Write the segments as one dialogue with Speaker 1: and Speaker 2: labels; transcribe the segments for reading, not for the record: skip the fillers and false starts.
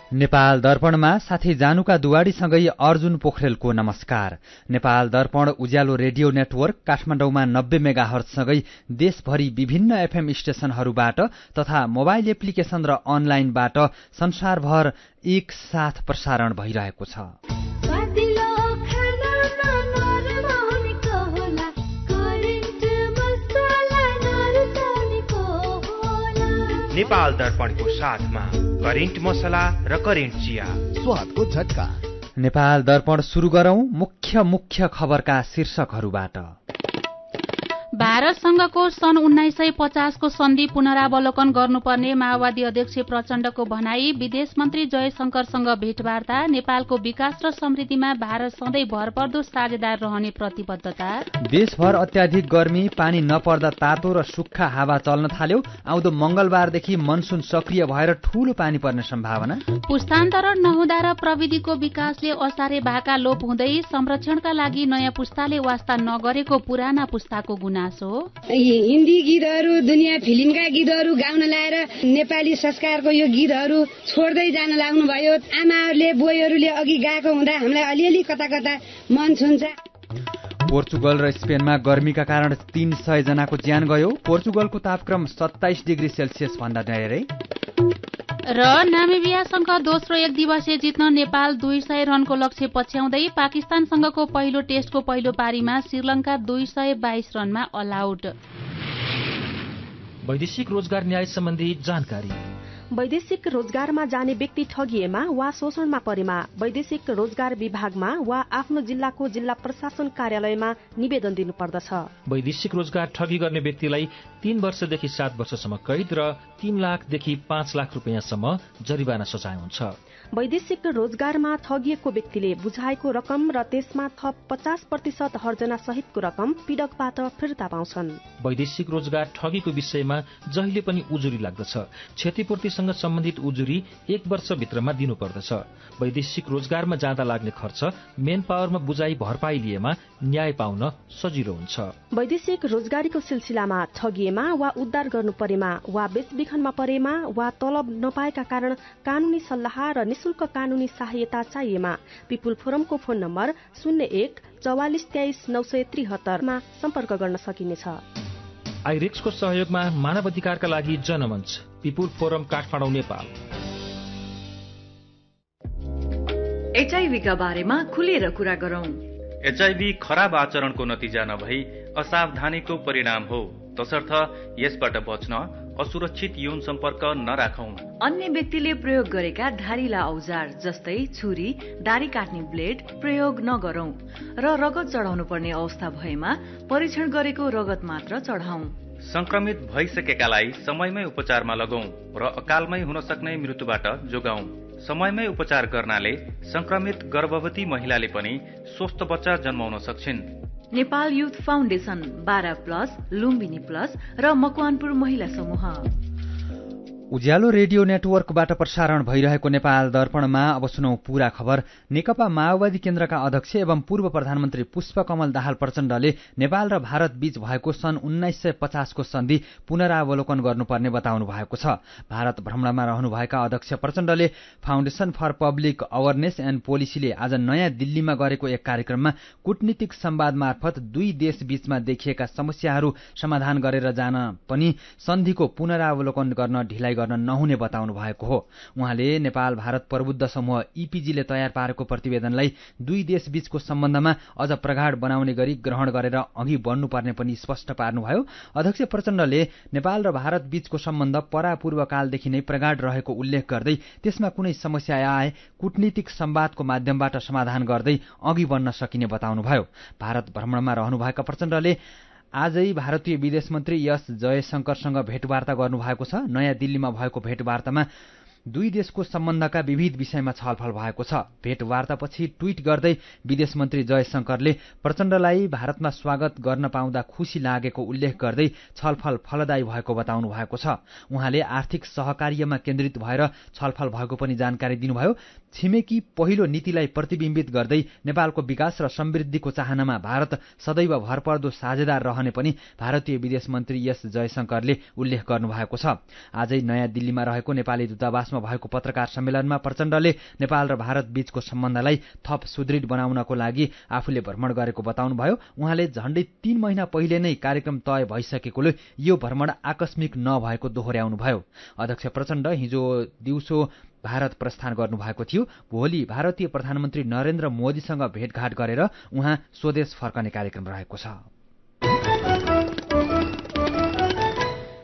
Speaker 1: नेपाल दर्पणमा साथी जानुका दुवाडीसँगै अर्जुन पोखरेलको नमस्कार। नेपाल दर्पण उज्यालो रेडियो नेटवर्क काठमाडौँमा 90 मेगाहर्जसँगै देशभरि विभिन्न एफएम स्टेशनहरूबाट तथा मोबाइल एप्लिकेशन र अनलाइनबाट संसारभर एक साथ प्रसारण भइरहेको छ।
Speaker 2: नेपाल दर्पणको साथमा करेन्ट मसला र करेन्ट चिया,
Speaker 3: स्वादको झट्का।
Speaker 1: नेपाल दर्पण सुरु गरौं मुख्य खबरका शीर्षकहरूबाट।
Speaker 4: भारतसँगको सन् 1950 को सन्धि पुनरावलोकन गर्नुपर्ने माओवादी अध्यक्ष प्रचण्डको भनाई, विदेश मन्त्री जयशंकरसँग भेटवार्ता, नेपालको विकास र समृद्धिमा भारत सधैँ भरपर्दो साझेदार रहने प्रतिबद्धता।
Speaker 1: देशभर अत्याधिक गर्मी, पानी नपर्दा तातो र सुक्खा हावा चल्न थाल्यो। आउँदो मंगलबारदेखि मनसुन सक्रिय भएर ठूलो पानी पर्ने सम्भावना।
Speaker 4: पुस्तान्तरण नहुँदा र प्रविधिको विकासले असारे भाका लोप हुँदै संरक्षणका लागि नयाँ पुस्ताले वास्ता नगरेको पुराना पुस्ताको गुनासो।
Speaker 5: हिन्दी गीतहरू, दुनियाँ फिल्मका गीतहरू गाउन लाएर नेपाली संस्कारको यो गीतहरू छोड्दै जान लाग्नु भयो। आमाहरूले बुवाहरूले अघि गाएको हुँदा हामीलाई अलिअलि कता कता मन छुन्छ।
Speaker 1: पोर्चुगल र स्पेनमा गर्मीका कारण 300 जनाको ज्यान गयो। पोर्चुगलको तापक्रम 27 डिग्री सेल्सियस भन्दा धेरै।
Speaker 4: र नामिबियासँग दोस्रो एक दिवसीय जित्न नेपाल 200 रनको लक्ष्य पछ्याउँदै पाकिस्तानसँगको पहिलो टेस्टको पहिलो पारीमा श्रीलंका 222 रनमा अल आउट।
Speaker 6: वैदेशिक रोजगार न्याय सम्बन्धी जानकारी।
Speaker 7: वैदेशिक रोजगारमा जाने व्यक्ति ठगिएमा वा शोषणमा परेमा वैदेशिक रोजगार विभागमा वा आफ्नो जिल्लाको जिल्ला प्रशासन कार्यालयमा निवेदन दिनुपर्दछ।
Speaker 6: वैदेशिक रोजगार ठगी गर्ने व्यक्तिलाई 3 वर्षदेखि 7 वर्षसम्म कैद र 3 लाखदेखि 5 लाख रुपियाँसम्म जरिवाना सजाय हुन्छ।
Speaker 7: वैदेशिक रोजगारमा ठगिएको व्यक्तिले बुझाएको रकम र त्यसमा थप 50% हर्जना सहितको रकम पीडकबाट फिर्ता पाउँछन्।
Speaker 6: वैदेशिक रोजगार ठगीको विषयमा जहिले पनि उजुरी लाग्दछ। क्षतिपूर्तिसँग सम्बन्धित उजुरी 1 वर्षभित्रमा दिनुपर्दछ। वैदेशिक रोजगारमा जाँदा लाग्ने खर्च मेन पावरमा बुझाइ भरपाई लिएमा न्याय पाउन सजिलो हुन्छ।
Speaker 7: वैदेशिक रोजगारीको सिलसिलामा ठगिएमा वा उद्धार गर्नु परेमा वा बेचबिखनमा परेमा वा तलब नपाएका कारण कानूनी सल्लाह र निशुल्क कानूनी सहायता चाहिएमा पिपुल फोरमको फोन नम्बर 01 44 23 973 मा सम्पर्क गर्न सकिनेछ।
Speaker 6: आइरेक्सको सहयोगमा मानव अधिकारका लागि Janamanch, people forum Kathmandu, Nepal.
Speaker 8: HIV का बारेमा खुलेर कुरा गरौं।
Speaker 9: एचआईभी खराब आचरणको नतिजा नभई असावधानीको परिणाम हो, तसर्थ यसबाट बच्न असुरक्षित यौन सम्पर्क नराखौं।
Speaker 8: अन्य व्यक्तिले प्रयोग गरेका धारिला औजार जस्तै छुरी, दारी काट्ने ब्लेड प्रयोग नगरौं र रगत चढाउनु पर्ने अवस्था भएमा परीक्षण गरेको रगत मात्र चढाउँ।
Speaker 9: संक्रमित भइसकेकालाई समयमै उपचारमा लगौं र अकालमै हुन सक्ने मृत्युबाट जोगाउँ। समयमै उपचार गर्नाले संक्रमित गर्भवती महिलाले पनि स्वस्थ बच्चा जन्माउन सक्छिन्।
Speaker 8: Nepal youth foundation, 12+ Lumbini plus र मकवानपुर महिला समूह।
Speaker 1: उज्यालो रेडियो नेटवर्कबाट प्रसारण भइरहेको नेपाल दर्पणमा अब सुनौ पूरा खबर। नेकपा माओवादी केन्द्रका अध्यक्ष एवं पूर्व प्रधानमन्त्री पुष्पकमल दाहाल प्रचण्डले नेपाल र भारत बीच भएको सन् 1950 को सन्धि पुनरावलोकन गर्नुपर्ने बताउनु भएको छ। भारत भ्रमणमा रहनुभएका अध्यक्ष प्रचण्डले foundation for public awareness and पोलिसीले आज नयाँ दिल्लीमा गरेको एक कार्यक्रममा कूटनीतिक संवाद मार्फत दुई देश बीचमा देखिएका समस्याहरू समाधान गरेर जान पनि सन्धिको पुनरावलोकन गर्न ढिलाइ गर्न नहुने बताउनु भएको हो। उहाँले नेपाल भारत प्रबुद्ध समूह ईपीजीले तयार पारेको प्रतिवेदनलाई दुई देश बीचको सम्बन्धमा अझ प्रगाढ बनाउने गरी ग्रहण गरेर अघि बढ्नुपर्ने पनि स्पष्ट पार्नुभयो। अध्यक्ष प्रचण्डले नेपाल र भारत बीचको सम्बन्ध परापूर्व कालदेखि नै प्रगाढ रहेको उल्लेख गर्दै त्यसमा कुनै समस्या आए कूटनीतिक संवादको माध्यमबाट समाधान गर्दै अघि बढ्न सकिने बताउनुभयो। भारत भ्रमणमा रहनुभएका प्रचण्डले आजै भारतीय विदेश मन्त्री एस जयशंकरसँग भेटवार्ता गर्नुभएको छ। नयाँ दिल्लीमा भएको भेटवार्तामा दुई देशको सम्बन्धका विविध विषयमा छलफल भएको छ। भेटवार्तापछि ट्वीट गर्दै विदेश मन्त्री जयशंकरले प्रचण्डलाई भारतमा स्वागत गर्न पाउँदा खुशी लागेको उल्लेख गर्दै छलफल फलदायी भएको बताउनु भएको छ। उहाँले आर्थिक सहकार्यमा केन्द्रित भएर छलफल भएको पनि जानकारी दिनुभयो। छिमेकी पहिलो नीतिलाई प्रतिबिम्बित गर्दै नेपालको विकास र समृद्धिको चाहनामा भारत सदैव भरपर्दो साझेदार रहने पनि भारतीय विदेश मन्त्री एस जयशंकरले उल्लेख गर्नुभएको छ। आजै नयाँ दिल्लीमा रहेको नेपाली दूतावासमा राजपथमा भएको पत्रकार सम्मेलनमा प्रचण्डले नेपाल र भारत बीचको सम्बन्धलाई थप सुदृढ बनाउनको लागि आफूले भ्रमण गरेको बताउनुभयो। उहाँले झण्डै 3 महिना पहिले नै कार्यक्रम तय भइसकेकोले यो भ्रमण आकस्मिक नभएको दोहोर्याउनुभयो। अध्यक्ष प्रचण्ड हिजो दिउँसो भारत प्रस्थान गर्नुभएको थियो। भोलि भारतीय प्रधानमन्त्री नरेन्द्र मोदीसँग भेटघाट गरेर उहाँ स्वदेश फर्कने कार्यक्रम रहेको छ।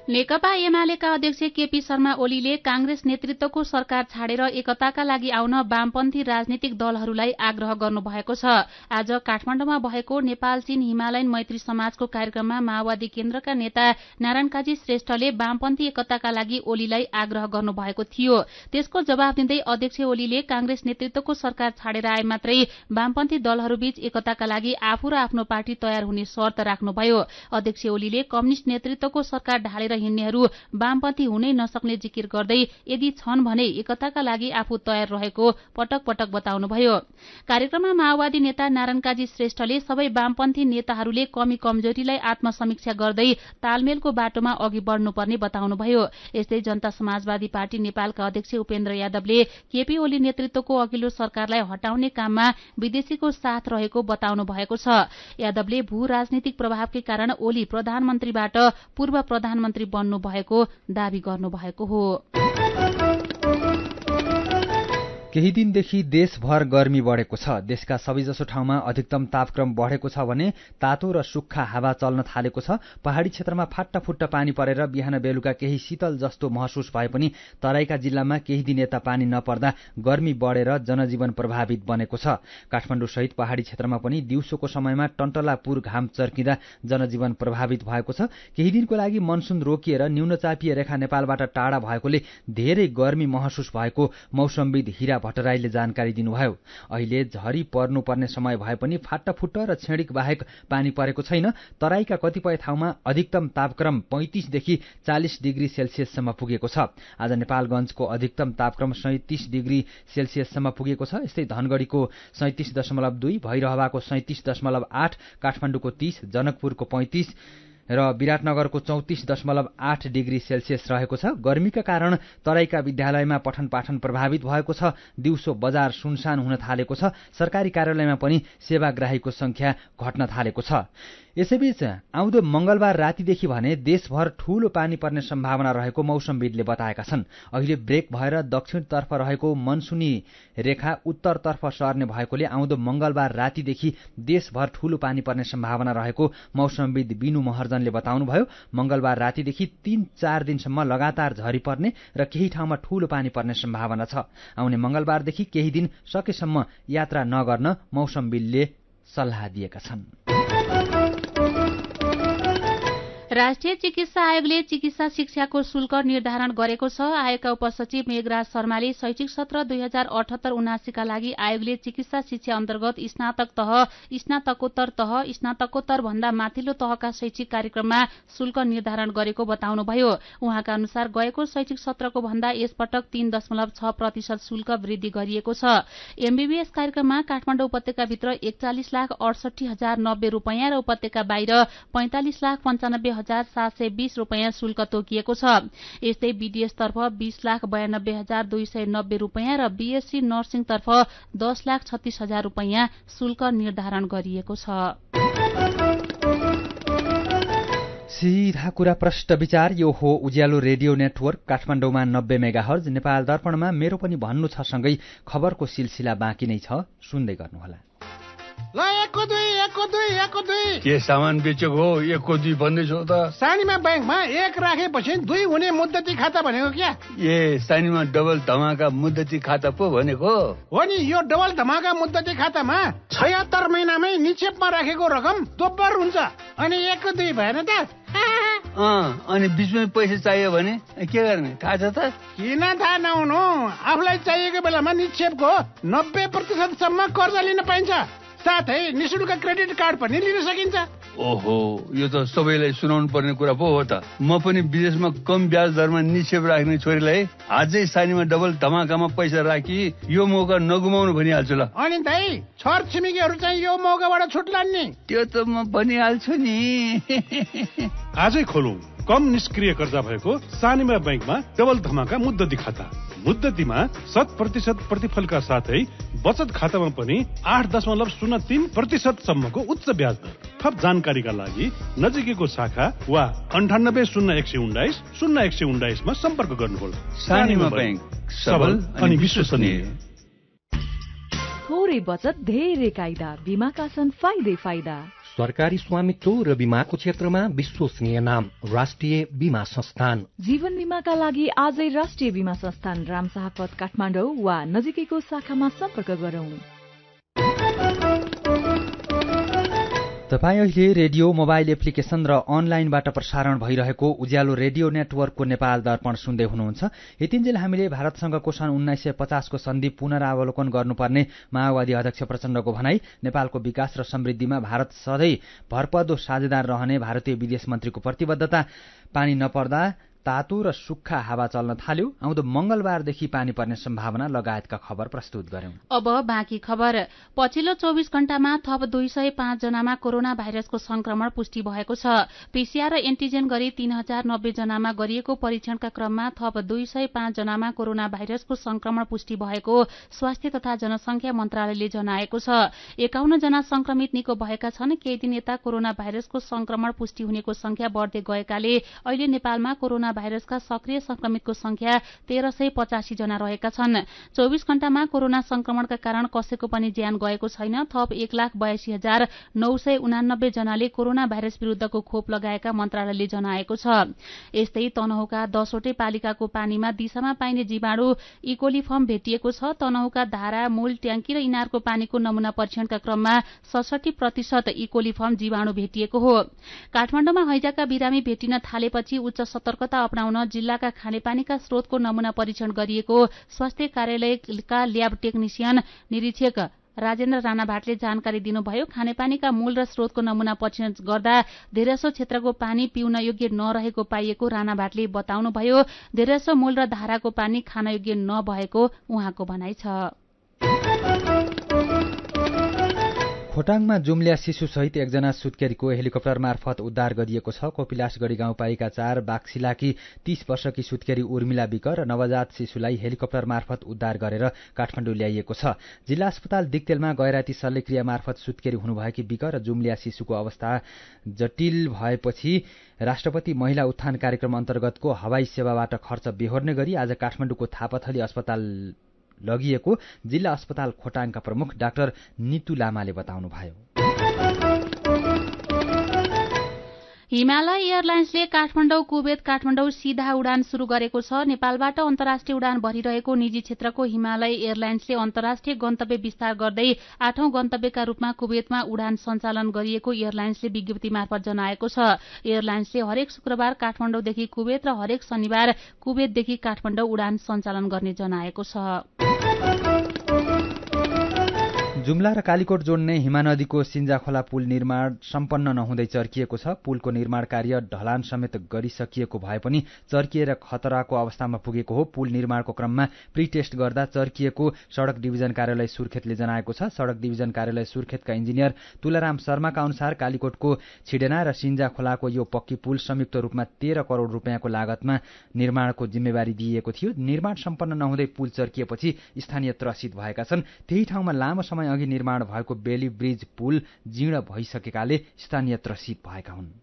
Speaker 4: नेकपा एमालेका अध्यक्ष केपी शर्मा ओलीले कांग्रेस नेतृत्वको सरकार छाडेर एकताका लागि आउन वामपन्थी राजनीतिक दलहरूलाई आग्रह गर्नुभएको छ। आज काठमाडौँमा भएको नेपाल चीन हिमालयन मैत्री समाजको कार्यक्रममा माओवादी केन्द्रका नेता नारायण काजी श्रेष्ठले वामपन्थी एकताका लागि ओलीलाई आग्रह गर्नुभएको थियो। त्यसको जवाब दिँदै अध्यक्ष ओलीले कांग्रेस नेतृत्वको सरकार छाडेर आए मात्रै वामपन्थी दलहरूबीच एकताका लागि आफू र आफ्नो पार्टी तयार हुने शर्त राख्नुभयो। अध्यक्ष ओलीले कम्युनिष्ट नेतृत्वको सरकार ढालेर हिँड्नेहरू वामपन्थी हुनै नसक्ने जिकिर गर्दै यदि छन् भने एकताका लागि आफू तयार रहेको पटक पटक बताउनुभयो। कार्यक्रममा माओवादी नेता नारायण काजी श्रेष्ठले सबै वामपन्थी नेताहरूले कमी कमजोरीलाई आत्मसमीक्षा गर्दै तालमेलको बाटोमा अघि बढ्नुपर्ने बताउनुभयो। यस्तै जनता समाजवादी पार्टी नेपालका अध्यक्ष उपेन्द्र यादवले केपी ओली नेतृत्वको अघिल्लो सरकारलाई हटाउने काममा विदेशीको साथ रहेको बताउनु भएको छ। यादवले भू राजनीतिक प्रभावकै कारण ओली प्रधानमन्त्रीबाट पूर्व प्रधानमन्त्री बन्नु भएको दावी गर्नुभएको हो।
Speaker 1: केही दिनदेखि देशभर गर्मी बढेको छ। देशका सबैजसो ठाउँमा अधिकतम तापक्रम बढेको छ भने तातो र सुक्खा हावा चल्न थालेको छ। पहाड़ी क्षेत्रमा फाट्टाफुट्टा पानी परेर बिहान बेलुका केही शीतल जस्तो महसुस भए पनि तराईका जिल्लामा केही दिन यता पानी नपर्दा गर्मी बढेर जनजीवन प्रभावित बनेको छ। काठमाडौँ सहित पहाड़ी क्षेत्रमा पनि दिउँसोको समयमा टन्टलापुर घाम चर्किँदा जनजीवन प्रभावित भएको छ। केही दिनको लागि मनसुन रोकिएर न्यूनचापीय रेखा नेपालबाट टाढा भएकोले धेरै गर्मी महसुस भएको मौसमविद हिरा भट्टराईले जानकारी दिनुभयो। अहिले झरी पर्नुपर्ने समय भए पनि फाट्टाफुट्ट र छेडिक बाहेक पानी परेको छैन। तराईका कतिपय ठाउँमा अधिकतम तापक्रम 35 देखि 40 डिग्री सेल्सियससम्म पुगेको छ। आज नेपालगञ्जको अधिकतम तापक्रम 37 डिग्री सेल्सियससम्म पुगेको छ। यस्तै धनगढ़ीको 37.2, भैरहवाको 37.8, काठमाडौँको 30, जनकपुरको 35 र विराटनगरको 34.8 डिग्री सेल्सियस रहेको छ। गर्मीका कारण तराईका विद्यालयमा पठन पाठन प्रभावित भएको छ। दिउँसो बजार सुनसान हुन थालेको छ। सरकारी कार्यालयमा पनि सेवाग्राहीको संख्या घट्न थालेको छ। यसैबीच आउँदो मंगलबार रातिदेखि भने देशभर ठूलो पानी पर्ने सम्भावना रहेको मौसमविदले बताएका छन्। अहिले ब्रेक भएर दक्षिणतर्फ रहेको मनसुनी रेखा उत्तरतर्फ सर्ने भएकोले आउँदो मंगलबार रातिदेखि देशभर ठूलो पानी पर्ने सम्भावना रहेको मौसमविद बिनु महर्जनले बताउनुभयो। मंगलबार रातिदेखि 3-4 दिनसम्म लगातार झरी पर्ने र केही ठाउँमा ठूलो पानी पर्ने सम्भावना छ। आउने मंगलबारदेखि केही दिन सकेसम्म यात्रा नगर्न मौसमविदले सल्लाह दिएका छन्।
Speaker 4: राष्ट्रिय चिकित्सा आयोगले चिकित्सा शिक्षाको शुल्क निर्धारण गरेको छ। आयोगका उपसचिव मेघराज शर्माले शैक्षिक सत्र 2078-79 का लागि आयोगले चिकित्सा शिक्षा अन्तर्गत स्नातक तह, स्नातकोत्तर तह, स्नातकोत्तर भन्दा माथिल्लो तहका शैक्षिक कार्यक्रममा शुल्क निर्धारण गरेको बताउनुभयो। उहाँका अनुसार गएको शैक्षिक सत्रको भन्दा यसपटक 3.6% शुल्क वृद्धि गरिएको छ। एमबीबीएस कार्यक्रममा काठमाडौँ उपत्यकाभित्र 41,68,090 रूपैयाँ र उपत्यका बाहिर 45,95,720 रूपैयाँ शुल्क तोकिएको छ। यस्तै बीडीएस तर्फ 20,92,290 रूपैयाँ र बीएससी नर्सिङ तर्फ 10,36,000 रूपैयाँ शुल्क निर्धारण गरिएको छ।
Speaker 1: सीधा कुरा प्रष्ट विचार यो हो उज्यालो रेडियो नेटवर्क काठमाडौँमा 90 मेगाहर्ज, नेपाल दर्पणमा मेरो पनि भन्नु छ सँगै खबरको सिलसिला बाँकी नै छ, सुन्दै गर्नुहोला।
Speaker 3: ल 1-2
Speaker 10: के सामान बेचेको हो 1-2 भन्दैछौ त?
Speaker 3: सानीमा ब्याङ्कमा 1 राखेपछि 2 हुने मुद्दती खाता भनेको क्या?
Speaker 10: ए सानीमा डबल धमाका मुद्दती खाता पो भनेको
Speaker 3: हो नि। यो डबल धमाका मुद्दती खातामा 76 महिनामै निक्षेपमा राखेको रकम दोब्बर हुन्छ। अनि 1-2 भएन त?
Speaker 10: अनि बीचमा पैसा चाहियो भने के गर्ने थाहा छ त?
Speaker 3: किन थाहा नहुनु, आफूलाई चाहिएको बेलामा निक्षेपको 90% सम्म कर्जा लिन पाइन्छ। साथै निशुल्क क्रेडिट कार्ड पनि लिन सकिन्छ।
Speaker 10: ओहो, यो त सबैलाई सुनाउनु पर्ने कुरा पो हो त। म पनि विदेशमा कम ब्याज दरमा निक्षेप राख्ने छोरीलाई आजै सानीमा डबल धमाकामा पैसा राखी यो मौका नगुमाउनु भनिहाल्छु ल।
Speaker 3: अनि दाइ छर छिमेकीहरू चाहिँ यो मौकाबाट छुट्लान् नि?
Speaker 10: त्यो त म भनिहाल्छु नि।
Speaker 11: आजै खोलौं कम निष्क्रिय कर्जा भएको सानीमा ब्याङ्कमा डबल धमाका मुद्दती खाता।
Speaker 3: मुद्दतीमा 100% प्रतिफलका साथै बचत खातामा पनि 8.03% सम्मको उच्च ब्याज दर। थप जानकारीका लागि नजिकैको शाखा वा 980119 मा सम्पर्क गर्नुहोला।
Speaker 10: सानीमा बैंक, सबल अनि विश्वसनीय।
Speaker 8: थोरै बचत धेरै कायदा, बीमाका छन् फाइदा।
Speaker 11: सरकारी स्वामित्व र बीमाको क्षेत्रमा विश्वसनीय नाम राष्ट्रिय बीमा संस्थान।
Speaker 8: जीवन बीमाका लागि आजै राष्ट्रिय बीमा संस्थान रामशाहपथ काठमाडौँ वा नजिकैको शाखामा सम्पर्क गरौं।
Speaker 1: तपाईँ अहिले रेडियो, मोबाइल एप्लिकेशन र अनलाइनबाट प्रसारण भइरहेको उज्यालो रेडियो नेटवर्कको नेपाल दर्पण सुन्दै हुनुहुन्छ। यतिन्जेल हामीले भारतसँगको सन् 1950 को सन्धि पुनरावलोकन गर्नुपर्ने माओवादी अध्यक्ष प्रचण्डको भनाई, नेपालको विकास र समृद्धिमा भारत सधैँ भरपर्दो साझेदार रहने भारतीय विदेश मन्त्रीको प्रतिबद्धता, पानी नपर्दा तातो र सुक्खा हावा चल्न थाल्यो, आउँदो मंगलबारदेखि पानी पर्ने सम्भावना लगायतका खबर प्रस्तुत गर्यौं।
Speaker 4: अब बाँकी खबर। पछिल्लो 24 घण्टामा थप 205 जनामा कोरोना भाइरसको संक्रमण पुष्टि भएको छ। पीसीआर र एन्टिजेन गरी 3090 जनामा गरिएको परीक्षणका क्रममा थप 205 जनामा कोरोना भाइरसको संक्रमण पुष्टि भएको स्वास्थ्य तथा जनसंख्या मन्त्रालयले जनाएको छ। 51 जना संक्रमित निको भएका छन्। केही दिन यता कोरोना भाइरसको संक्रमण पुष्टि हुनेको संख्या बढ्दै गएकाले अहिले नेपालमा कोरोना भाइरसका सक्रिय संक्रमितको संख्या 1385 जना रहेका छन्। 24 घण्टामा कोरोना संक्रमणका कारण कसैको पनि ज्यान गएको छैन। थप 1,82,989 जनाले कोरोना भाइरस विरुद्धको खोप लगाएका मन्त्रालयले जनाएको छ। यस्तै तनहुका 10 वटै पालिकाको पानीमा दिशामा पाइने जीवाणु इकोलीफर्म भेटिएको छ। तनहुका धारा, मूल, ट्याङ्की र इनारको पानीको नमूना परीक्षणका क्रममा 67% इकोलीफर्म जीवाणु भेटिएको हो। काठमाडौँमा हैजाका बिरामी भेटिन थालेपछि उच्च सतर्कता अपनाउन जिल्लाका खानेपानीका स्रोतको नमूना परीक्षण गरिएको स्वास्थ्य कार्यालयका ल्याब टेक्निशियन निरीक्षक राजेन्द्र राणा भाटले जानकारी दिनुभयो। खानेपानीका मूल र स्रोतको नमूना परीक्षण गर्दा धेरैसो क्षेत्रको पानी पिउन योग्य नरहेको पाइएको राणा भाटले बताउनुभयो। धेरैसो मूल र धाराको पानी खान योग्य नभएको उहाँको भनाइ छ।
Speaker 1: खोटाङमा जुम्ल्या शिशुसहित एकजना सुत्केरीको हेलिकप्टर मार्फत उद्धार गरिएको छ। कोपिलासगढी गाउँपालिका 4 बाक्सिलाकी 30 वर्षकी सुत्केरी उर्मिला विक र नवजात शिशुलाई हेलिकप्टर मार्फत उद्धार गरेर काठमाडौँ ल्याइएको छ। जिल्ला अस्पताल दिक्तेलमा गैराती शल्यक्रिया मार्फत सुत्केरी हुनुभएकी विक र जुम्ल्या शिशुको अवस्था जटिल भएपछि राष्ट्रपति महिला उत्थान कार्यक्रम अन्तर्गतको हवाई सेवाबाट खर्च बेहोर्ने गरी आज काठमाडौँको थापाथली अस्पताल लगिएको जिल्ला अस्पताल खोटाङका प्रमुख डाक्टर नितु लामाले बताउनुभयो।
Speaker 4: हिमालय एयरलाइन्सले काठमाडौँ कुवेत काठमाडौँ सीधा उडान शुरू गरेको छ। नेपालबाट अन्तर्राष्ट्रिय उडान भरिरहेको निजी क्षेत्रको हिमालय एयरलाइन्सले अन्तर्राष्ट्रिय गन्तव्य विस्तार गर्दै 8औं गन्तव्यका रूपमा कुवेतमा उडान सञ्चालन गरिएको एयरलाइन्सले विज्ञप्ति मार्फत जनाएको छ। एयरलाइन्सले हरेक शुक्रबार काठमाडौँदेखि कुवेत र हरेक शनिबार कुवेतदेखि काठमाडौँ उडान सञ्चालन गर्ने जनाएको छ।
Speaker 1: जुम्ला र कालीकोट जोड्ने हिमानदीको सिन्जा खोला पुल निर्माण सम्पन्न नहुँदै चर्किएको छ। पुलको निर्माण कार्य ढलान समेत गरिसकिएको भए पनि चर्किएर खतराको अवस्थामा पुगेको हो। पुल निर्माणको क्रममा प्रिटेस्ट गर्दा चर्किएको सड़क डिभिजन कार्यालय सुर्खेतले जनाएको छ। सड़क डिभिजन कार्यालय सुर्खेतका इन्जिनियर तुलाराम शर्माका अनुसार कालीकोटको छिडेना र सिन्जा खोलाको यो पक्की पुल संयुक्त रूपमा 13 करोड़ रुपियाँको लागतमा निर्माणको जिम्मेवारी दिइएको थियो। निर्माण सम्पन्न नहुँदै पुल चर्किएपछि स्थानीय त्रसित भएका छन्। त्यही ठाउँमा लामो समय अघि निर्माण भएको बेली ब्रिज पुल जीर्ण भइसकेकाले स्थानीय त्रसित भएका हुन्।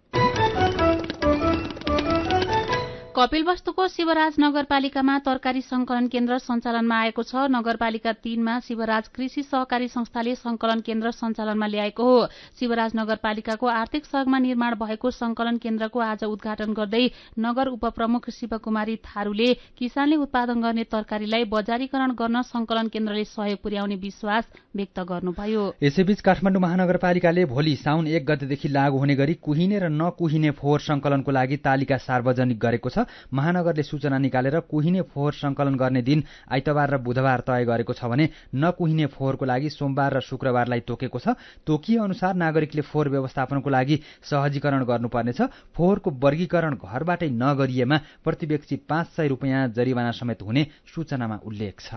Speaker 4: कपिलवस्तुको शिवराज नगरपालिकामा तरकारी संकलन केन्द्र सञ्चालनमा आएको छ। नगरपालिका 3 मा शिवराज कृषि सहकारी संस्थाले संकलन केन्द्र सञ्चालनमा ल्याएको हो। शिवराज नगरपालिकाको आर्थिक सहयोगमा निर्माण भएको संकलन केन्द्रको आज उद्घाटन गर्दै नगर उपप्रमुख शिवकुमारी थारूले किसानले उत्पादन गर्ने तरकारीलाई बजारीकरण गर्न संकलन केन्द्रले सहयोग पुर्याउने विश्वास व्यक्त गर्नुभयो।
Speaker 1: यसैबीच काठमाडौँ महानगरपालिकाले भोलि साउन 1 गतेदेखि लागू हुने गरी कुहिने र नकुहिने फोहोर संकलनको लागि तालिका सार्वजनिक गरेको छ। महानगरले सूचना निकालेर कुहिने फोहोर संकलन गर्ने दिन आइतबार र बुधबार तय गरेको छ भने नकुहिने फोहोरको लागि सोमबार र शुक्रबारलाई तोकेको छ। तोकिए अनुसार नागरिकले फोहोर व्यवस्थापनको लागि सहजीकरण गर्नुपर्नेछ। फोहोरको वर्गीकरण घरबाटै नगरिएमा प्रति व्यक्ति 500 रुपियाँ जरिवाना समेत हुने सूचनामा उल्लेख छ।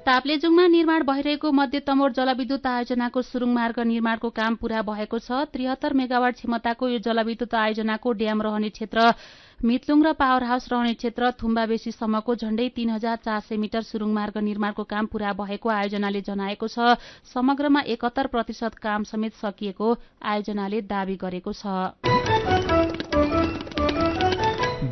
Speaker 4: ताप्लेजुङमा निर्माण भइरहेको मध्य तमोर जलविद्युत आयोजनाको सुरुङ मार्ग निर्माणको काम पूरा भएको छ। 73 मेगावाट क्षमताको यो जलविद्युत आयोजनाको ड्याम रहने क्षेत्र मितलुङ र पावर हाउस रहने क्षेत्र थुम्बा बेसीसम्मको झण्डै 3400 मिटर सुरुङ मार्ग निर्माणको काम पूरा भएको आयोजनाले जनाएको छ। समग्रमा 71% काम समेत सकिएको आयोजनाले दावी गरेको छ।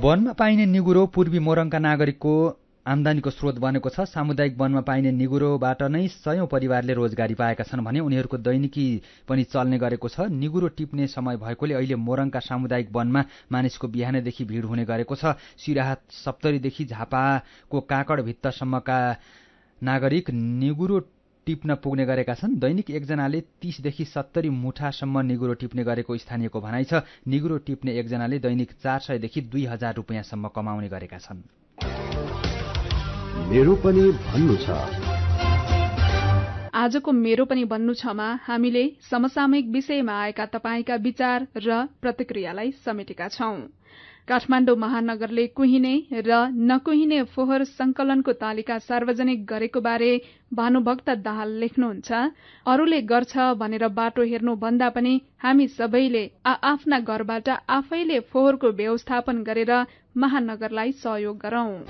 Speaker 1: वनमा पाइने निगुरो पूर्वी मोरङका नागरिकको आमदानीको स्रोत बनेको छ। सामुदायिक वनमा पाइने निगुरोबाट नै 100औं परिवारले रोजगारी पाएका छन् भने उनीहरूको दैनिकी पनि चल्ने गरेको छ। निगुरो टिप्ने समय भएकोले अहिले मोरङका सामुदायिक वनमा मानिसको बिहानैदेखि भिड हुने गरेको छ। सिराहा सप्तरीदेखि झापाको काकडभित्तसम्मका नागरिक निगुरो टिप्न पुग्ने गरेका छन्। दैनिक एकजनाले 30 देखि 70 मुठासम्म निगुरो टिप्ने गरेको स्थानीयको भनाइ छ। निगुरो टिप्ने एकजनाले दैनिक 400 देखि 2000 रुपियाँसम्म कमाउने गरेका छन्।
Speaker 12: मेरो पनि भन्नु छ।
Speaker 13: आजको मेरो पनि भन्नु छमा हामीले समसामयिक विषयमा आएका तपाईका विचार र प्रतिक्रियालाई समेटेका छौं। काठमाडौँ महानगरले कुहिने र नकुहिने फोहोर संकलनको तालिका सार्वजनिक गरेको बारे भानुभक्त दाहाल लेख्नुहुन्छ, अरूले गर्छ भनेर बाटो हेर्नु भन्दा पनि हामी सबैले आफ्ना घरबाट आफैले फोहोरको व्यवस्थापन गरेर महानगरलाई सहयोग गरौं।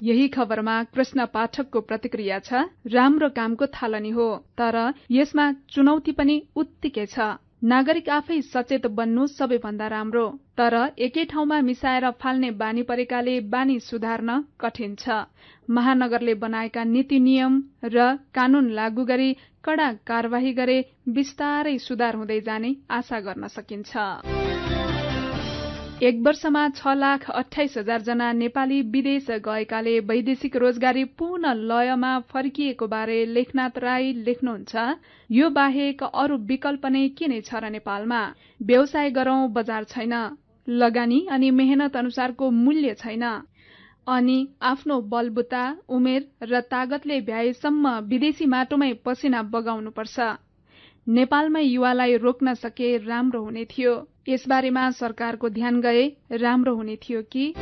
Speaker 13: यही खबरमा कृष्ण पाठकको प्रतिक्रिया छ, राम्रो कामको थालनी हो, तर यसमा चुनौती पनि उत्तिकै छ। नागरिक आफै सचेत बन्नु सबैभन्दा राम्रो, तर एकै ठाउँमा मिसाएर फाल्ने बानी परेकाले बानी सुधार्न कठिन छ। महानगरले बनाएका नीति नियम र कानून लागू गरी कड़ा कार्यवाही गरे बिस्तारै सुधार हुँदै जाने आशा गर्न सकिन्छ। एक वर्षमा 6,28,000 जना नेपाली विदेश गएकाले वैदेशिक रोजगारी पूर्ण लयमा फर्किएको बारे लेखनाथ राई लेख्नुहुन्छ, यो बाहेक अरू विकल्प नै के नै छ र नेपालमा? व्यवसाय गरौं, बजार छैन, लगानी अनि मेहनत अनुसारको मूल्य छैन, अनि आफ्नो बलबुता उमेर र तागतले भ्याएसम्म विदेशी माटोमै पसिना बगाउनुपर्छ। नेपालमै युवालाई रोक्न सके राम्रो हुने थियो। यसबारेमा सरकारको ध्यान गए राम्रो हुने थियो कि?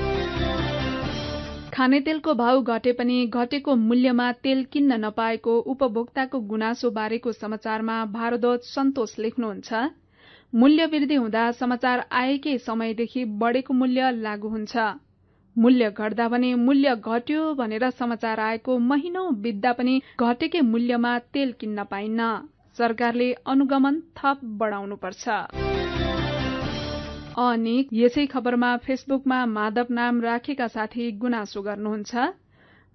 Speaker 13: खानेतेलको भाउ घटे पनि घटेको मूल्यमा तेल किन्न नपाएको उपभोक्ताको गुनासो बारेको समाचारमा भारद्वाज सन्तोष लेख्नुहुन्छ, मूल्य वृद्धि हुँदा समाचार आएकै समयदेखि बढेको मूल्य लागू हुन्छ। मूल्य घट्दा भने मूल्य घट्यो भनेर समाचार आएको महिनौं बित्दा पनि घटेकै मूल्यमा तेल किन्न पाइन्न। सरकारले अनुगमन थप बढाउनुपर्छ। अनि यसै खबरमा फेसबुकमा माधव नाम राखेका साथी गुनासो गर्नुहुन्छ,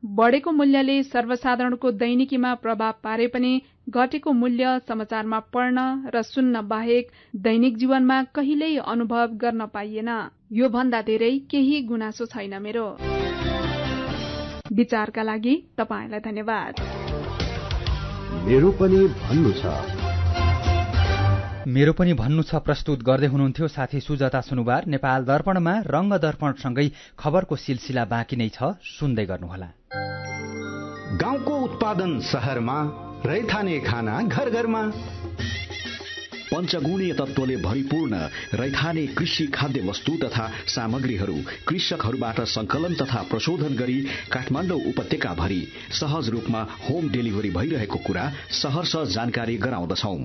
Speaker 13: बढेको मूल्यले सर्वसाधारणको दैनिकीमा प्रभाव पारे पनि घटेको मूल्य समाचारमा पढ्न र सुन्न बाहेक दैनिक जीवनमा कहिल्यै अनुभव गर्न पाइएन। यो भन्दा धेरै केही गुनासो छैन मेरो। विचारका लागि तपाईलाई धन्यवाद।
Speaker 12: मेरो पनि भन्नु छ।
Speaker 1: मेरो पनि भन्नु छ प्रस्तुत गर्दै हुनुहुन्थ्यो साथी सुजाता सुनुवार। नेपाल दर्पणमा रंग दर्पणसँगै खबरको सिलसिला बाँकी नै छ, सुन्दै गर्नुहोला।
Speaker 14: गाउँको उत्पादन शहरमा, रैथाने खाना घर घरमा, पञ्चगुणीय तत्त्वले भरिपूर्ण रैथाने कृषि खाद्य वस्तु तथा सामग्रीहरू कृषकहरूबाट संकलन तथा प्रशोधन गरी काठमाडौँ उपत्यका भरि सहज रूपमा होम डेलिभरी भइरहेको कुरा सहर्ष जानकारी गराउँदछौ।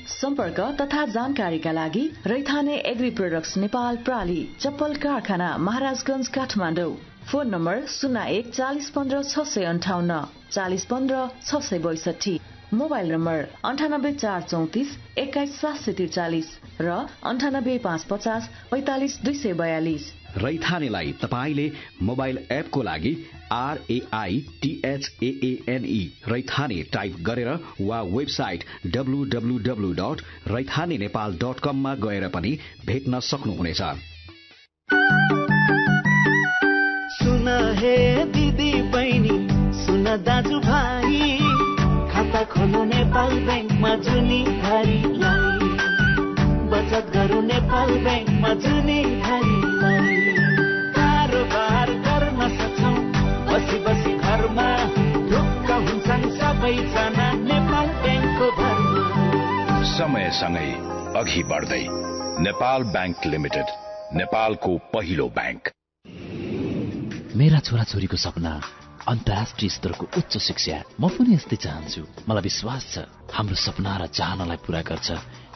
Speaker 8: सम्पर्क तथा जानकारीका लागि रैथाने एग्री प्रोडक्ट्स नेपाल प्राली, चप्पल कारखाना, Maharajganj, Kathmandu. Phone number 01 40 15 658 40 15 662, mobile number 98 434 21 743 र 98 550 45 242।
Speaker 14: रैथानेलाई तपाईले मोबाइल एपको लागि RAITHAANE रैथाने टाइप गरेर वा वेबसाइट www.raithanenepal.com मा गएर पनि भेट्न सक्नुहुनेछ।
Speaker 15: सुन हे दिदी बहिनी, सुन दाजु भाइ, खाता खोल्नु नेपाल बैंकमा जुनी भारीलाई, बचत गरौँ नेपाल बैंकमा जुनी भारीलाई, कारोबार गर्न सक्छौं बसी बसी घरमा, ढुक्क हुन्छन् सबैजना नेपाल बैंकको भरमा।
Speaker 16: समयसँगै अघि बढ्दै नेपाल बैंक लिमिटेड, नेपालको पहिलो बैंक।
Speaker 17: मेरा छोराछोरीको सपना अन्तर्राष्ट्रिय स्तरको उच्च शिक्षा। म पनि यस्तै चाहन्छु। मलाई विश्वास छ हाम्रो सपना र चाहनालाई पूरा गर्छ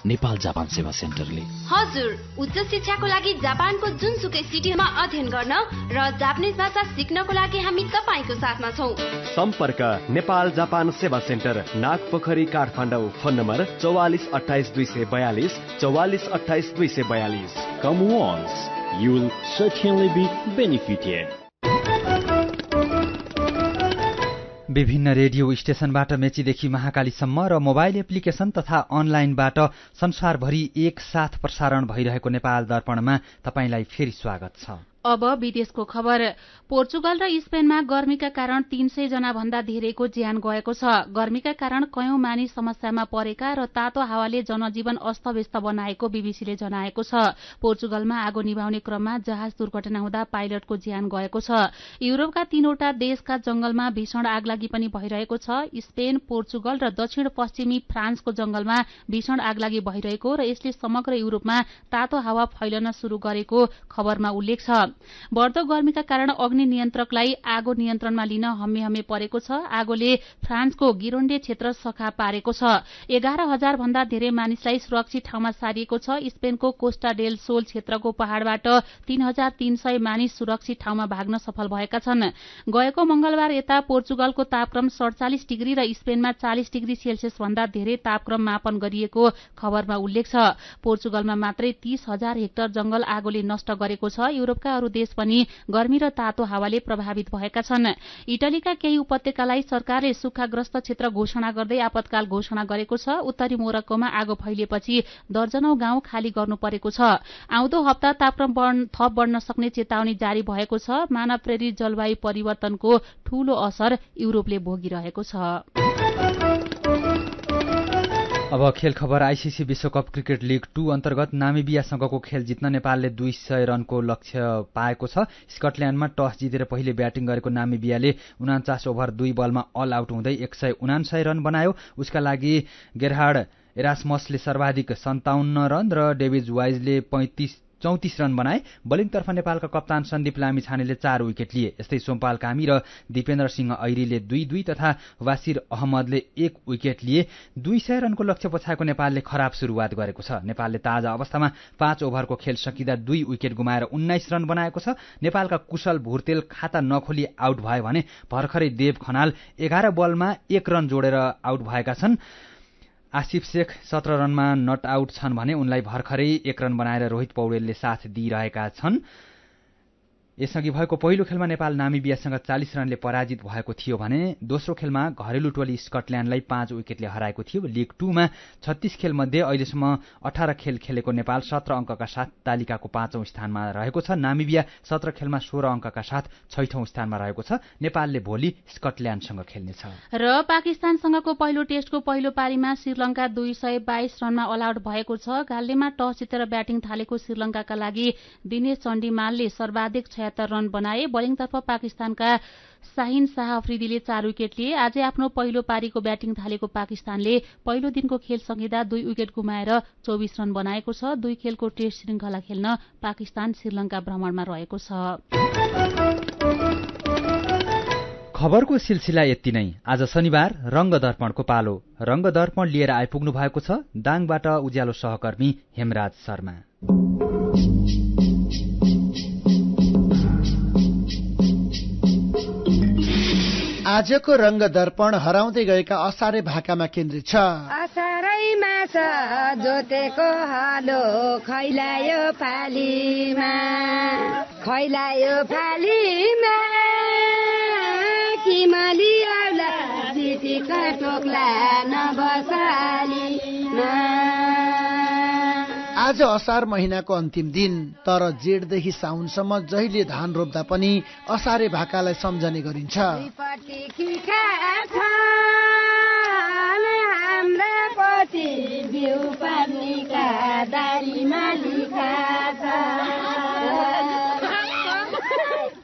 Speaker 17: नेपाल जापान सेवा सेन्टरले।
Speaker 18: हजुर, उच्च शिक्षाको लागि जापानको जुनसुकै सिटीमा अध्ययन गर्न र जापानिज भाषा सिक्नको लागि हामी तपाईको साथमा छौं।
Speaker 19: सम्पर्क नेपाल जापान सेवा centre, Nagpokhari, Kathmandu. Phone number 4428 242 4428 242।
Speaker 20: Come once, you will certainly be benefited.
Speaker 1: विभिन्न रेडियो स्टेशनबाट मेचीदेखि महाकालीसम्म र मोबाइल एप्लिकेशन तथा अनलाइनबाट संसारभरि एकसाथ प्रसारण भइरहेको नेपाल दर्पणमा तपाईंलाई फेरि स्वागत छ।
Speaker 4: अब विदेशको खबर। पोर्चुगल र स्पेनमा गर्मीका कारण 300 जना भन्दा धेरैको ज्यान गएको छ। गर्मीका कारण कयौं मानिस समस्यामा परेका र तातो हावाले जनजीवन अस्तव्यस्त बनाएको बीबीसीले जनाएको छ। पोर्चुगलमा आगो निभाउने क्रममा जहाज दुर्घटना हुँदा पाइलटको ज्यान गएको छ। युरोपका 3वटा देशका जंगलमा भीषण आगलागी पनि भइरहेको छ। स्पेन, पोर्चुगल र दक्षिण पश्चिमी फ्रान्सको जंगलमा भीषण आगलागी भइरहेको र यसले समग्र युरोपमा तातो हावा फैलन शुरू गरेको खबरमा उल्लेख छ। बढ्दो गर्मीका कारण अग्नि नियन्त्रकलाई आगो नियन्त्रणमा लिन हम्मे परेको छ। आगोले फ्रान्सको गिरोन्डे क्षेत्र सखा पारेको छ। 11,000 भन्दा धेरै मानिसलाई सुरक्षित ठाउँमा सारिएको छ। स्पेनको कोस्टा डेल सोल क्षेत्रको पहाड़बाट 3,300 मानिस सुरक्षित ठाउँमा भाग्न सफल भएका छन्। गएको मंगलबार यता पोर्चुगलको तापक्रम 47 डिग्री र स्पेनमा 40 डिग्री सेल्सियस भन्दा धेरै तापक्रम मापन गरिएको खबरमा उल्लेख छ। पोर्चुगलमा मात्रै 30,000 हेक्टर जंगल आगोले नष्ट गरेको छ। युरोपका अरू देश पनि गर्मी र तातो हावाले प्रभावित भएका छन्। इटलीका केही उपत्यकालाई सरकारले सुक्खाग्रस्त क्षेत्र घोषणा गर्दै आपतकाल घोषणा गरेको छ। उत्तरी मोरक्कोमा आगो फैलिएपछि दर्जनौं गाउँ खाली गर्नु परेको छ। आउँदो हप्ता तापक्रम थप बढ्न सक्ने चेतावनी जारी भएको छ। मानव प्रेरित जलवायु परिवर्तनको ठूलो असर युरोपले भोगिरहेको छ।
Speaker 1: अब खेल खबर। आईसीसी विश्वकप क्रिकेट लीग 2 अन्तर्गत नामिबियासँगको खेल जित्न नेपालले 200 रनको लक्ष्य पाएको छ। स्कटल्याण्डमा टस जितेर पहिले ब्याटिङ गरेको नामिबियाले 49 ओभर 2 बलमा अल आउट हुँदै 159 रन बनायो। उसका लागि गेरहार्ड एरास्मसले सर्वाधिक 57 रन र डेभिड वाइजले 34 रन बनाए। बलिङतर्फ नेपालका कप्तान सन्दीप लामिछानेले 4 विकेट लिए। यस्तै सोमपाल कामी र दिपेन्द्र सिंह ऐरीले 2-2 तथा वासिर अहमदले 1 विकेट लिए। 200 रनको लक्ष्य पछाएको नेपालले खराब शुरूआत गरेको छ। नेपालले ताजा अवस्थामा 5 ओभरको खेल सकिँदा 2 विकेट गुमाएर 19 रन बनाएको छ। नेपालका कुशल भुर्तेल खाता नखोली आउट भए भने भर्खरै देव खनाल 11 बलमा 1 रन जोडेर आउट भएका छन्। आसिफ शेख 17 रनमा नट आउट छन् भने उनलाई भर्खरै 1 रन बनाएर रोहित पौडेलले साथ दिइरहेका छन्। यसअघि भएको पहिलो खेलमा नेपाल नामिबियासँग 40 रनले पराजित भएको थियो भने दोस्रो खेलमा घरेलु टोली स्कटल्याण्डलाई 5 विकेटले हराएको थियो। लीग 2 मा 36 खेलमध्ये अहिलेसम्म 18 खेल खेलेको नेपाल 17 अङ्कका साथ तालिकाको 5औं स्थानमा रहेको छ। नामिबिया 17 खेलमा 16 अङ्कका साथ 6औं स्थानमा रहेको छ। नेपालले भोलि स्कटल्याण्डसँग खेल्नेछ।
Speaker 4: र पाकिस्तानसँगको पहिलो टेस्टको पहिलो पारीमा श्रीलंका 222 रनमा अल आउट भएको छ। गाल्लेमा टस जितेर ब्याटिङ थालेको श्रीलंकाका लागि दिनेश चण्डीमालले सर्वाधिक 76 रन बनाए। बलिङतर्फ पाकिस्तानका शाहिन शाह अफ्रिदीले 4 विकेट लिए। आजै आफ्नो पहिलो पारीको ब्याटिङ थालेको पाकिस्तानले पहिलो दिनको खेल सकिँदा 2 विकेट गुमाएर 24 रन बनाएको छ। 2 खेलको टेस्ट श्रृंखला खेल्न पाकिस्तान श्रीलंका भ्रमणमा रहेको छ।
Speaker 1: खबरको सिलसिला यति नै। आज शनिबार रंग दर्पणको पालो। रंग दर्पण लिएर आइपुग्नु भएको छ दाङबाट उज्यालो सहकर्मी हेमराज शर्मा।
Speaker 21: आजको रंग दर्पण हराउँदै गएका असारे भाकामा केन्द्रित छ।
Speaker 5: असारैमा छ जोतेको हलो खैलायो फालीमा किमली आउला जितीका टोक्ला नबसालीमा।
Speaker 21: आज असार महिनाको अन्तिम दिन, तर जेठदेखि साउनसम्म जहिले धान रोप्दा पनि असारे भाकालाई सम्झने गरिन्छ।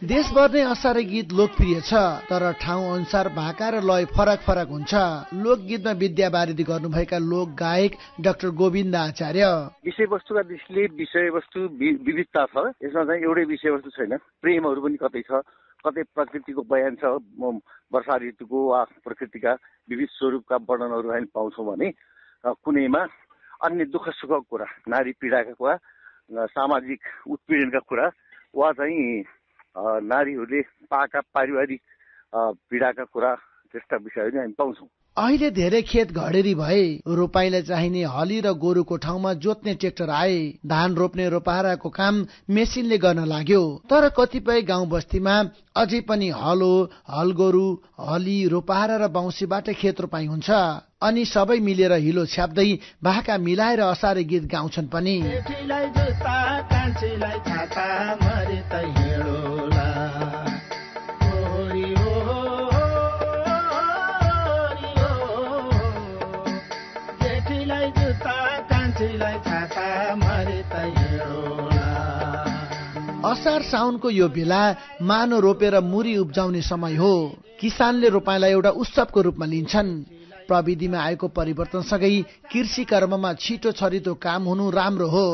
Speaker 21: देशभर नै असारे गीत लोकप्रिय छ, तर ठाउँ अनुसार भाका र लय फरक फरक हुन्छ। लोकगीतमा विद्यावारिधि गर्नुभएका लोक गायक डाक्टर गोविन्द आचार्य।
Speaker 22: विषयवस्तुका दृष्टिले विषयवस्तु विविधता छ, यसमा चाहिँ एउटै विषयवस्तु छैन। प्रेमहरू पनि कतै छ, कतै प्रकृतिको बयान छ, वर्षा ऋतुको वा प्रकृतिका विविध स्वरूपका वर्णनहरू हामी पाउँछौँ भने कुनैमा अन्य दुःख सुखको कुरा, नारी पीडाका कुरा, सामाजिक उत्पीडनका कुरा वा चाहिँ नारीहरूले पाएका पारिवारिक पीडाका कुरा त्यस्ता विषयहरू हामी पाउँछौँ।
Speaker 21: अहिले धेरै खेत घडेरी भए, रोपाइँलाई चाहिने हली र गोरुको ठाउँमा जोत्ने ट्रेक्टर आए, धान रोप्ने रोपाराको काम मेसिनले गर्न लाग्यो। तर कतिपय गाउँ बस्तीमा अझै पनि हलो, हलगोरु, हली, रोपारा र बाउँसीबाट खेत रोपाइ हुन्छ। अनि सबै मिलेर हिलो छ्याप्दै भाका मिलाएर असारे गीत गाउँछन् पनि। असार साउनको यो बेला मानो रोपेर मुरी उब्जाउने समय हो। किसानले रोपाइँलाई एउटा उत्सवको रूपमा लिन्छन्। प्रविधिमा आएको परिवर्तनसँगै कृषि कर्ममा छिटो छरितो काम हुनु राम्रो हो।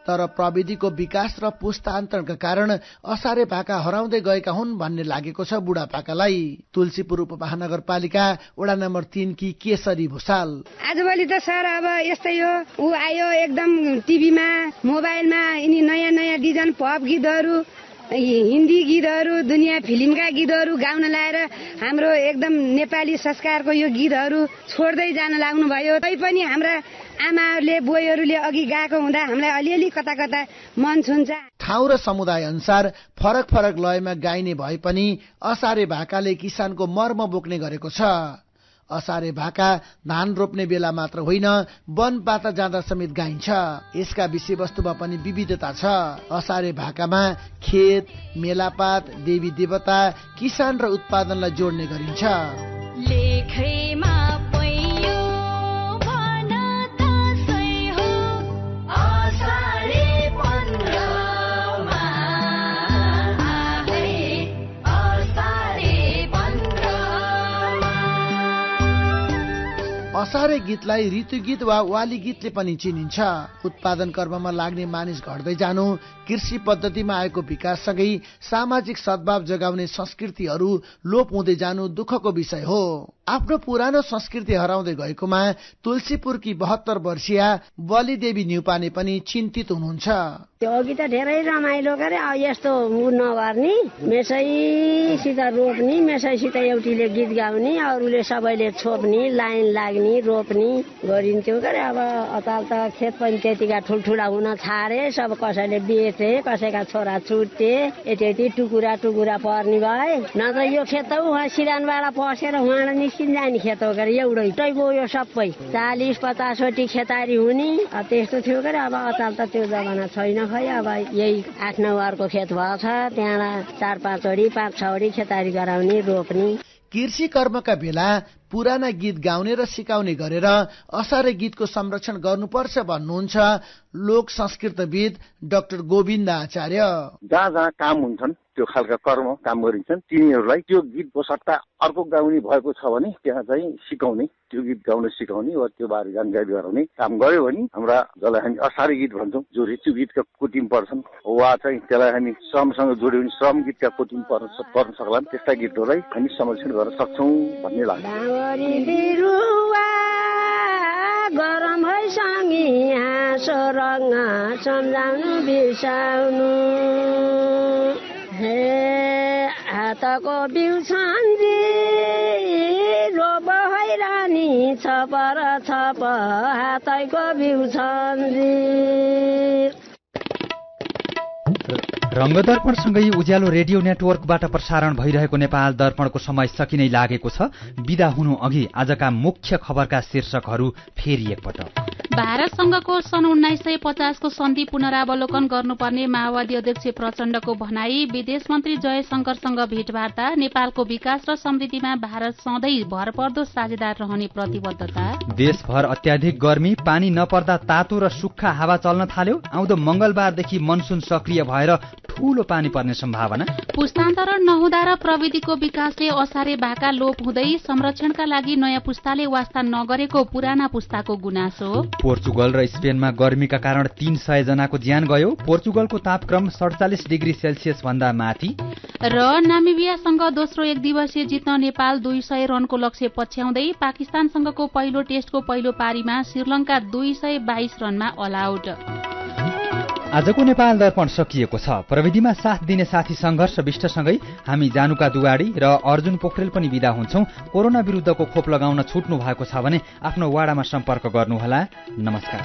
Speaker 21: तर प्रविधिको विकास र पुस्तान्तरणका कारण असारे भाका हराउँदै गएका हुन् भन्ने लागेको छ बुढापाकालाई। तुलसीपुर उपमहानगरपालिका वडा नम्बर 3 की केशरी भूषाल।
Speaker 5: आजभोलि त सर अब यस्तै हो, ऊ आयो एकदम टिभीमा मोबाइलमा यिनी नयाँ नयाँ डिजाइन पप गीतहरू, हिन्दी गीतहरू, दुनियाँ फिल्मका गीतहरू गाउन लाएर हाम्रो एकदम नेपाली संस्कारको यो गीतहरू छोड्दै जान लाग्नु भयो। तैपनि हाम्रा आमाहरूले बुवाहरूले अघि गएको हुँदा हामीलाई अलिअलि कता कता मन छुन्छ।
Speaker 21: ठाउँ र समुदाय अनुसार फरक फरक लयमा गाइने भए पनि असारे भाकाले किसानको मर्म बोक्ने गरेको छ। असारे भाका धान रोप्ने बेला मात्र होइन, वनपात जाँदा समेत गाइन्छ। यसका विषयवस्तुमा पनि विविधता छ। असारे भाकामा खेत, मेलापात, देवी देवता, किसान र उत्पादनलाई जोड्ने गरिन्छ। असारे गीतलाई ऋतु गीत वा वाली गीतले पनि चिनिन्छ। उत्पादन कर्ममा लाग्ने मानिस घट्दै जानु, कृषि पद्धतिमा आएको विकाससँगै सामाजिक सद्भाव जगाउने संस्कृतिहरू लोप हुँदै जानु दुःखको विषय हो। आफ्नो पुरानो संस्कृति हराउँदै गएकोमा तुलसीपुरकी 72 वर्षीया बलिदेवी न्युपाने पनि चिन्तित हुनुहुन्छ।
Speaker 2: अघि त धेरै रमाइलो गरे, यस्तो उ नगर्ने, मेसैसित रोप्ने, मेसैसित एउटीले गीत गाउने, अरूले सबैले छोप्ने, लाइन लाग्ने, रोप्ने गरिन्थ्यो गरे। अब अताल त खेत पनि त्यतिका ठुल्ठुला हुन छाडे, सब कसैले बेचे, कसैका छोरा छुटे, यति टुकुरा टुकुरा पर्ने भए। न त यो खेत त उहाँ सिरानबाट पसेर उहाँ निस्किन जाने खेत हो गरे, एउटै गयो सबै 40-50 खेतारी हुने त्यस्तो थियो गरे। अब अताल त त्यो जमाना छैन। खै अब यही 8-9 अर्को खेत भएको छ, त्यहाँ 4-5 वडी 5-6 वडी खेतारी गराउने, रोप्ने।
Speaker 21: कृषि कर्मका बेला पुराना गीत गाउने र सिकाउने गरेर असारे गीतको संरक्षण गर्नुपर्छ भन्नुहुन्छ लोक संस्कृतविद डाक्टर गोविन्द आचार्य।
Speaker 22: जहाँ जहाँ काम हुन्छन् त्यो खालका कर्म काम गरिन्छन्, तिनीहरूलाई त्यो गीतको सट्टा अर्को गाउने भएको छ भने त्यहाँ चाहिँ सिकाउने, त्यो गीत गाउन सिकाउने वा त्यो बारे जानकारी गराउने काम गर्यो भने हाम्रा जसलाई हामी असारे गीत भन्छौँ, जो ऋतु गीतका कोटिम पर्छन् वा चाहिँ त्यसलाई हामी श्रमसँग जोड्यो भने श्रम गीतका कोटिम पर्न सक्लान्, त्यस्ता गीतहरूलाई हामी संरक्षण गर्न सक्छौँ भन्ने लाग्छ।
Speaker 2: गरम भइसँगै हाँसो रङ सम्झाउनु बिर्साउनु, हे हातको बिउ छन्जी रोप हैरानी छपर छप हातैको बिउ छन्जी।
Speaker 1: रङ्गदर्पणसँगै उज्यालो रेडियो नेटवर्कबाट प्रसारण भइरहेको नेपाल दर्पणको समय सकिनै लागेको छ। बिदा हुनु अघि आजका मुख्य खबरका शीर्षकहरू फेरि एकपटक।
Speaker 4: भारतसँगको सन् 1950 को सन्धि पुनरावलोकन गर्नुपर्ने माओवादी अध्यक्ष प्रचण्डको भनाई, विदेश मन्त्री जयशंकरसँग भेटवार्ता, नेपालको विकास र समृद्धिमा भारत सधैँ भरपर्दो साझेदार रहने प्रतिबद्धता।
Speaker 1: देशभर अत्याधिक गर्मी, पानी नपर्दा तातो र सुक्खा हावा चल्न थाल्यो। आउँदो मंगलबारदेखि मनसुन सक्रिय भएर ठूलो पानी पर्ने सम्भावना।
Speaker 4: पुस्तान्तरण नहुँदा र प्रविधिको विकासले असारे भाका लोप हुँदै संरक्षणका लागि नयाँ पुस्ताले वास्ता नगरेको पुराना पुस्ताको गुनासो।
Speaker 1: पोर्चुगल र स्पेनमा गर्मीका कारण 300 जनाको ज्यान गयो। पोर्चुगलको तापक्रम 47 डिग्री सेल्सियस भन्दा माथि।
Speaker 4: र नामिबियासँग दोस्रो एक दिवसीय जित्न नेपाल 200 रनको लक्ष्य पछ्याउँदै पाकिस्तानसँगको पहिलो टेस्टको पहिलो पारीमा श्रीलंका 222 रनमा अल आउट।
Speaker 1: आजको नेपाल दर्पण सकिएको छ। प्रविधिमा साथ दिने साथी संघर्ष विष्टसँगै हामी जानुका दुवाडी र अर्जुन पोखरेल पनि बिदा हुन्छौं। कोरोना विरुद्धको खोप लगाउन छुट्नु भएको छ भने आफ्नो वाडामा सम्पर्क गर्नुहोला। नमस्कार।